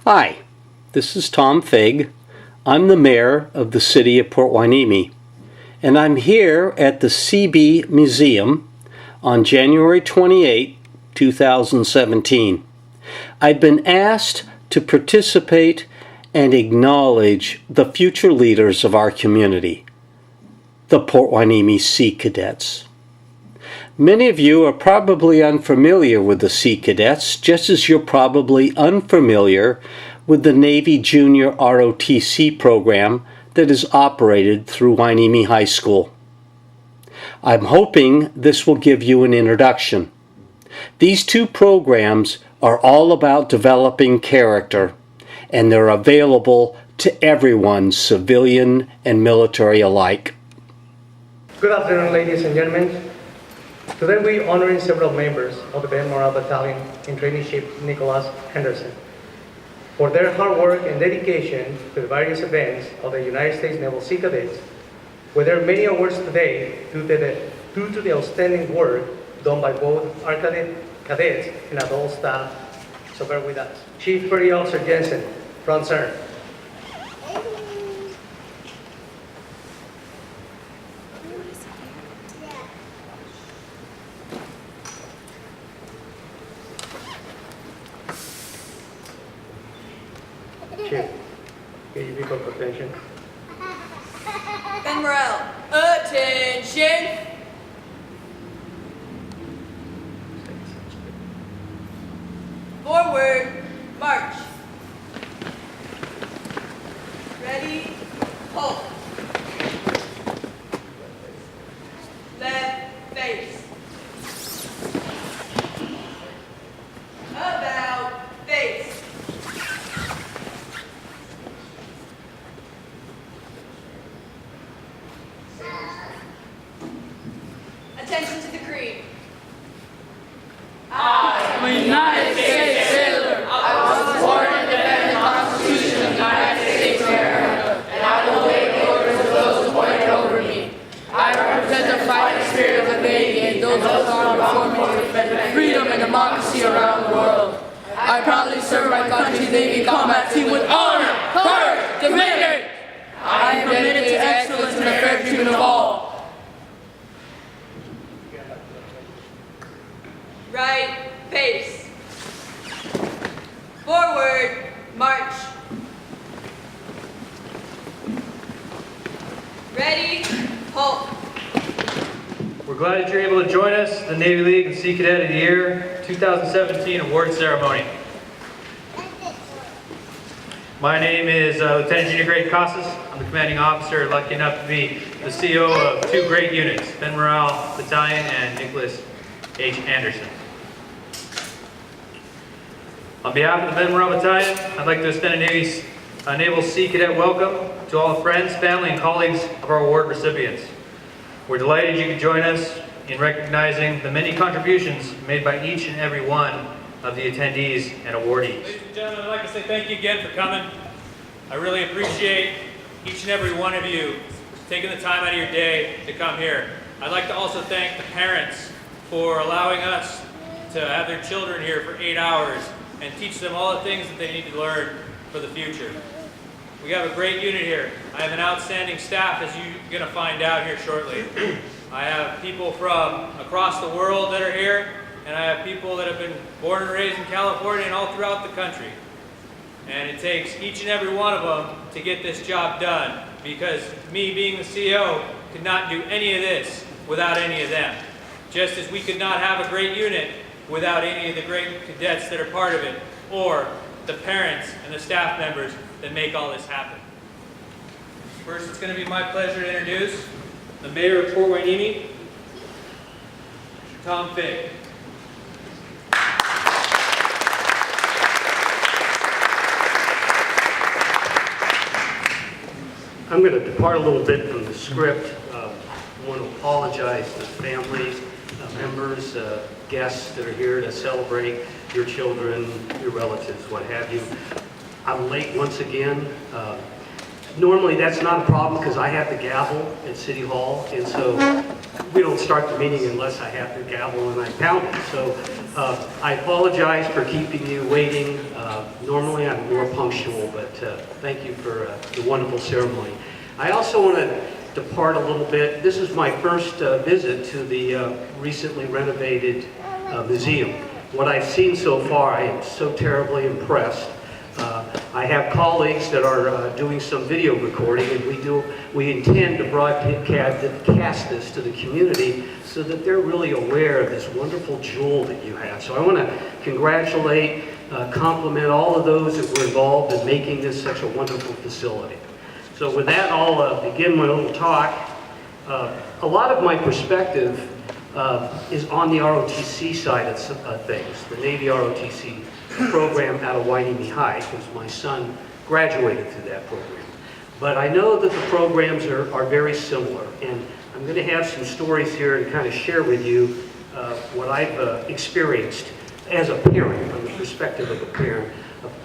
Hi, this is Tom Fig. I'm the mayor of the city of Port Hueneme, and I'm here at the CB Museum on January 28, 2017. I've been asked to participate and acknowledge the future leaders of our community, the Port Hueneme Sea Cadets. Many of you are probably unfamiliar with the Sea Cadets, just as you're probably unfamiliar with the Navy Junior ROTC program that is operated through Hueneme High School. I'm hoping this will give you an introduction. These two programs are all about developing character, and they're available to everyone, civilian and military alike. Good afternoon, ladies and gentlemen. Today we are honoring several members of the Ben Morale Battalion in Traineeship Nicholas Henderson for their hard work and dedication to the various events of the United States Naval Sea Cadets, where there are many awards today due to the outstanding work done by both our cadets and adult staff, so bear with us. Chief Petty Officer Jensen, front center. Chief, can you people pay attention? Ben Morale, attention! Forward, march. Ready, halt. Left face. About face. Attention to the creed. I am a United States sailor. I was born to defend the Constitution of the United States of America, and I will obey the orders of those appointed over me. I represent the fighting spirit of the Navy and those of us who are before me to defend freedom and democracy around the world. I proudly serve my country's Navy combat team with honor, courage, dignity. I am committed to excellence and the fair treatment of all. Right face. Forward, march. Ready, halt. We're glad that you're able to join us, the Navy League and Sea Cadet of the Year 2017 award ceremony. My name is Lieutenant Junior Grade Casas. I'm the commanding officer, lucky enough to be the CO of two great units, Ben Morale Battalion and Nicholas H. Anderson. On behalf of the Ben Morale Battalion, I'd like to extend a Naval Sea Cadet welcome to all the friends, family, and colleagues of our award recipients. We're delighted you could join us in recognizing the many contributions made by each and every one of the attendees and awardees. Ladies and gentlemen, I'd like to say thank you again for coming. I really appreciate each and every one of you taking the time out of your day to come here. I'd like to also thank the parents for allowing us to have their children here for 8 hours and teach them all the things that they need to learn for the future. We have a great unit here. I have an outstanding staff, as you're going to find out here shortly. I have people from across the world that are here, and I have people that have been born and raised in California and all throughout the country. And it takes each and every one of them to get this job done, because me being the CEO could not do any of this without any of them. Just as we could not have a great unit without any of the great cadets that are part of it, or the parents and the staff members that make all this happen. First, it's going to be my pleasure to introduce the Mayor of Port Hueneme, Tom Fig. I'm going to depart a little bit from the script. I want to apologize to families, members, guests that are here to celebrate your children, your relatives, what have you. I'm late once again. Normally, that's not a problem because I have the gavel at City Hall, and so we don't start the meeting unless I have the gavel and I pound it. So I apologize for keeping you waiting. Normally, I'm more punctual, but thank you for the wonderful ceremony. I also want to depart a little bit. This is my first visit to the recently renovated museum. What I've seen so far, I am so terribly impressed. I have colleagues that are doing some video recording, and we intend to broadcast this to the community so that they're really aware of this wonderful jewel that you have. So I want to congratulate, compliment all of those that were involved in making this such a wonderful facility. So with that, I'll begin my little talk. A lot of my perspective is on the ROTC side of things, the Navy ROTC program out of Hueneme High, because my son graduated through that program. But I know that the programs are very similar, and I'm going to have some stories here and kind of share with you what I've experienced as a parent, from the perspective of a parent,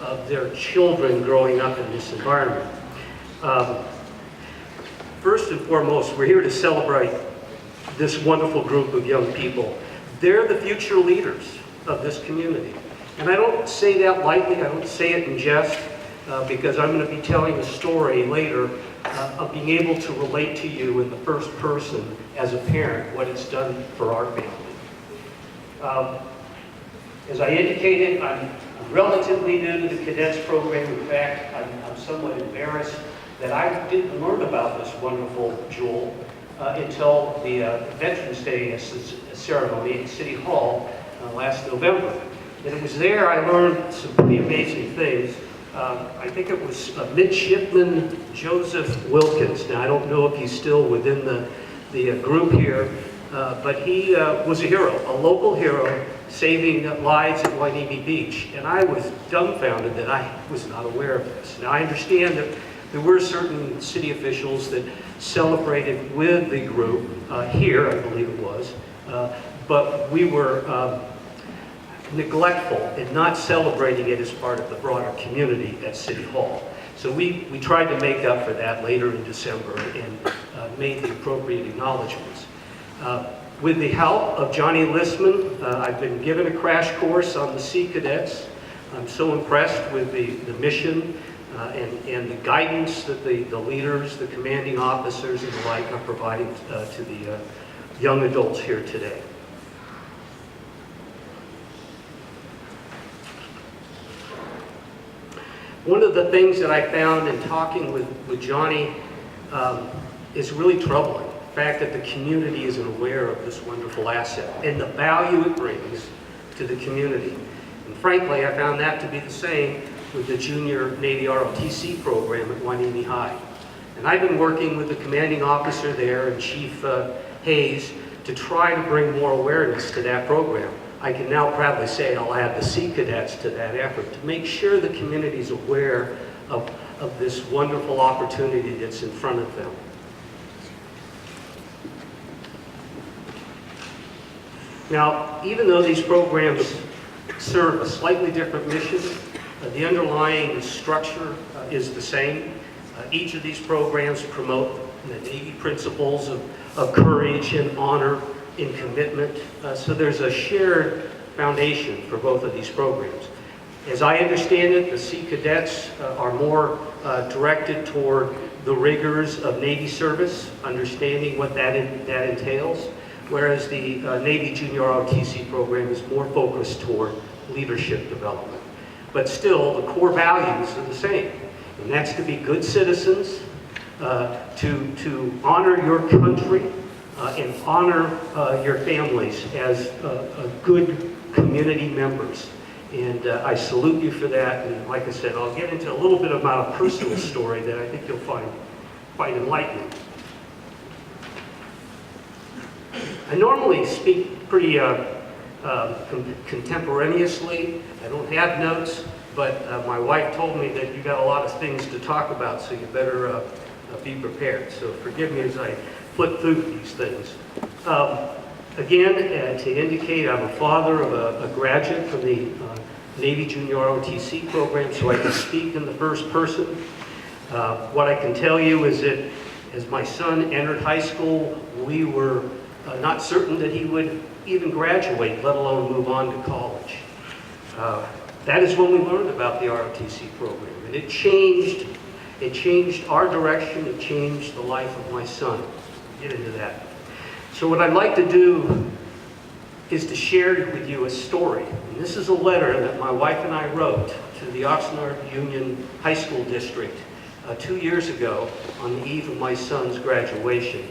of their children growing up in this environment. First and foremost, we're here to celebrate this wonderful group of young people. They're the future leaders of this community. And I don't say that lightly, I don't say it in jest, because I'm going to be telling a story later of being able to relate to you in the first person as a parent, what it's done for our family. As I indicated, I'm relatively new to the cadets program. In fact, I'm somewhat embarrassed that I didn't learn about this wonderful jewel until the Veterans Day ceremony at City Hall last November. And it was there I learned some pretty amazing things. I think it was Midshipman Joseph Wilkins. Now, I don't know if he's still within the group here, but he was a hero, a local hero, saving lives at Hueneme Beach. And I was dumbfounded that I was not aware of this. Now, I understand that there were certain city officials that celebrated with the group here, I believe it was, but we were neglectful in not celebrating it as part of the broader community at City Hall. So we tried to make up for that later in December and made the appropriate acknowledgments. With the help of Johnny Listman, I've been given a crash course on the Sea Cadets. I'm so impressed with the mission and the guidance that the leaders, the commanding officers and the like are providing to the young adults here today. One of the things that I found in talking with Johnny is really troubling. The fact that the community isn't aware of this wonderful asset and the value it brings to the community. And frankly, I found that to be the same with the Junior Navy ROTC program at Hueneme High. And I've been working with the commanding officer there and Chief Hayes to try to bring more awareness to that program. I can now proudly say I'll add the Sea Cadets to that effort to make sure the community is aware of this wonderful opportunity that's in front of them. Now, even though these programs serve a slightly different mission, the underlying structure is the same. Each of these programs promote the Navy principles of courage and honor in commitment. So there's a shared foundation for both of these programs. As I understand it, the Sea Cadets are more directed toward the rigors of Navy service, understanding what that entails, whereas the Navy Junior ROTC program is more focused toward leadership development. But still, the core values are the same, and that's to be good citizens, to honor your country, and honor your families as good community members. And I salute you for that. And like I said, I'll get into a little bit about a personal story that I think you'll find quite enlightening. I normally speak pretty contemporaneously. I don't have notes, but my wife told me that you got a lot of things to talk about, so you better be prepared. So forgive me as I flip through these things. Again, to indicate, I'm a father of a graduate from the Navy Junior ROTC program, so I can speak in the first person. What I can tell you is that as my son entered high school, we were not certain that he would even graduate, let alone move on to college. That is when we learned about the ROTC program, and it changed our direction, it changed the life of my son. We'll get into that. So what I'd like to do is to share with you a story. And this is a letter that my wife and I wrote to the Oxnard Union High School District 2 years ago on the eve of my son's graduation.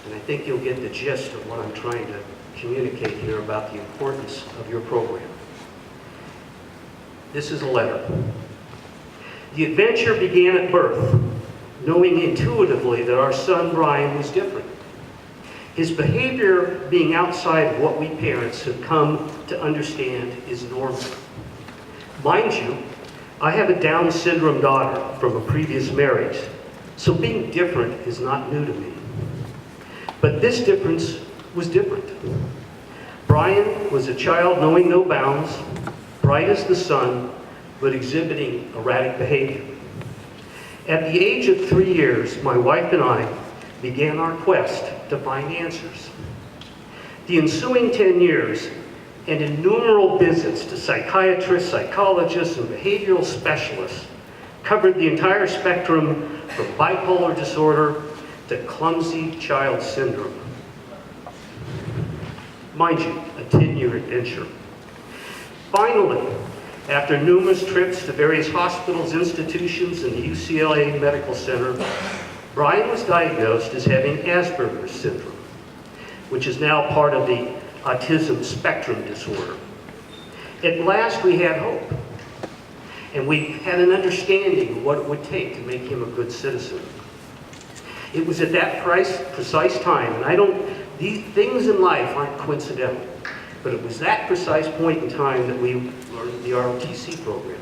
And I think you'll get the gist of what I'm trying to communicate here about the importance of your program. This is a letter. The adventure began at birth, knowing intuitively that our son Brian was different. His behavior being outside of what we parents have come to understand is normal. Mind you, I have a Down syndrome daughter from a previous marriage, so being different is not new to me. But this difference was different. Brian was a child knowing no bounds, bright as the sun, but exhibiting erratic behavior. At the age of 3 years, my wife and I began our quest to find answers. The ensuing 10 years and innumerable visits to psychiatrists, psychologists, and behavioral specialists covered the entire spectrum from bipolar disorder to clumsy child syndrome. Mind you, a 10-year adventure. Finally, after numerous trips to various hospitals, institutions, and the UCLA Medical Center, Brian was diagnosed as having Asperger's syndrome, which is now part of the autism spectrum disorder. At last we had hope, and we had an understanding of what it would take to make him a good citizen. It was at that precise time, and these things in life aren't coincidental, but it was that precise point in time that we learned the ROTC program.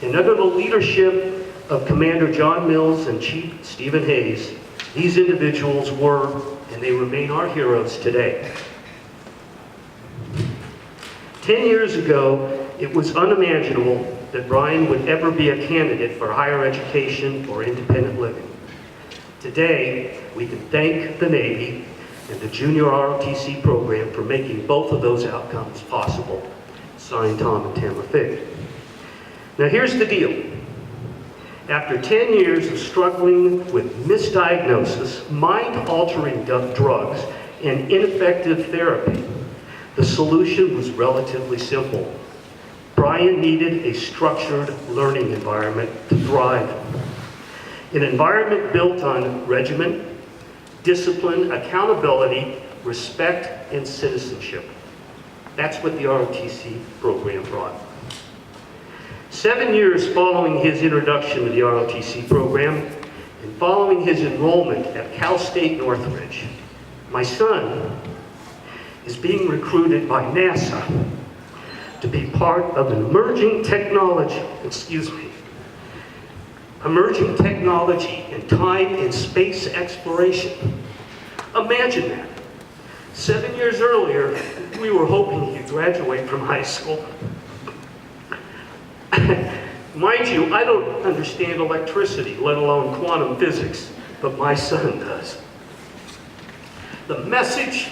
And under the leadership of Commander John Mills and Chief Stephen Hayes, these individuals were, and they remain our heroes today. 10 years ago, it was unimaginable that Brian would ever be a candidate for higher education or independent living. Today, we can thank the Navy and the Junior ROTC program for making both of those outcomes possible. Signed, Tom and Tamara Figg. Now here's the deal. After 10 years of struggling with misdiagnosis, mind-altering drugs, and ineffective therapy, the solution was relatively simple. Brian needed a structured learning environment to thrive. An environment built on regimen, discipline, accountability, respect, and citizenship. That's what the ROTC program brought. 7 years following his introduction to the ROTC program and following his enrollment at Cal State Northridge, my son is being recruited by NASA to be part of an emerging technology in time and space exploration. Imagine that. 7 years earlier, we were hoping he'd graduate from high school. Mind you, I don't understand electricity, let alone quantum physics, but my son does. The message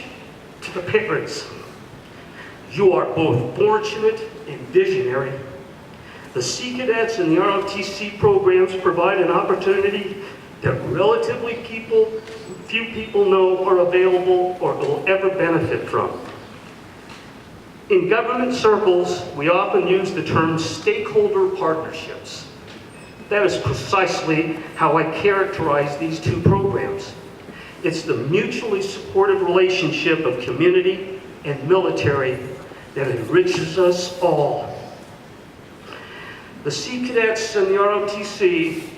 to the parents: you are both fortunate and visionary. The Sea Cadets and the ROTC programs provide an opportunity that relatively few people know are available or will ever benefit from. In government circles, we often use the term stakeholder partnerships. That is precisely how I characterize these two programs. It's the mutually supportive relationship of community and military that enriches us all. The Sea Cadets and the ROTC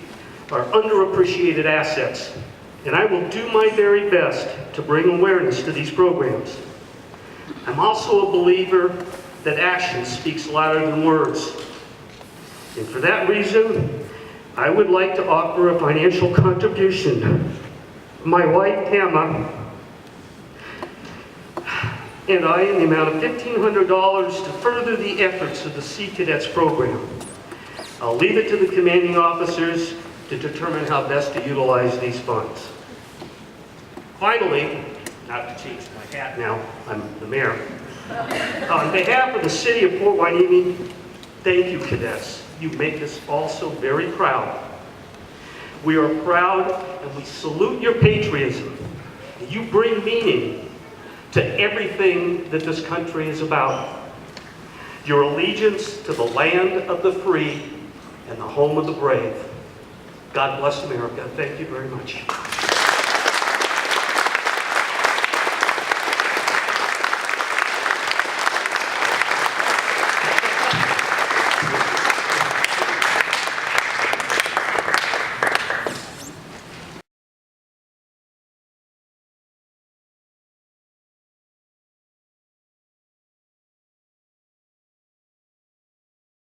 are underappreciated assets, and I will do my very best to bring awareness to these programs. I'm also a believer that action speaks louder than words. And for that reason, I would like to offer a financial contribution. My wife, Emma, and I, in the amount of $1,500 to further the efforts of the Sea Cadets program. I'll leave it to the commanding officers to determine how best to utilize these funds. Finally, not to change my hat now, I'm the mayor. On behalf of the city of Port Hueneme, thank you, cadets. You make us all so very proud. We are proud and we salute your patriotism. You bring meaning to everything that this country is about. Your allegiance to the land of the free and the home of the brave. God bless America. Thank you very much.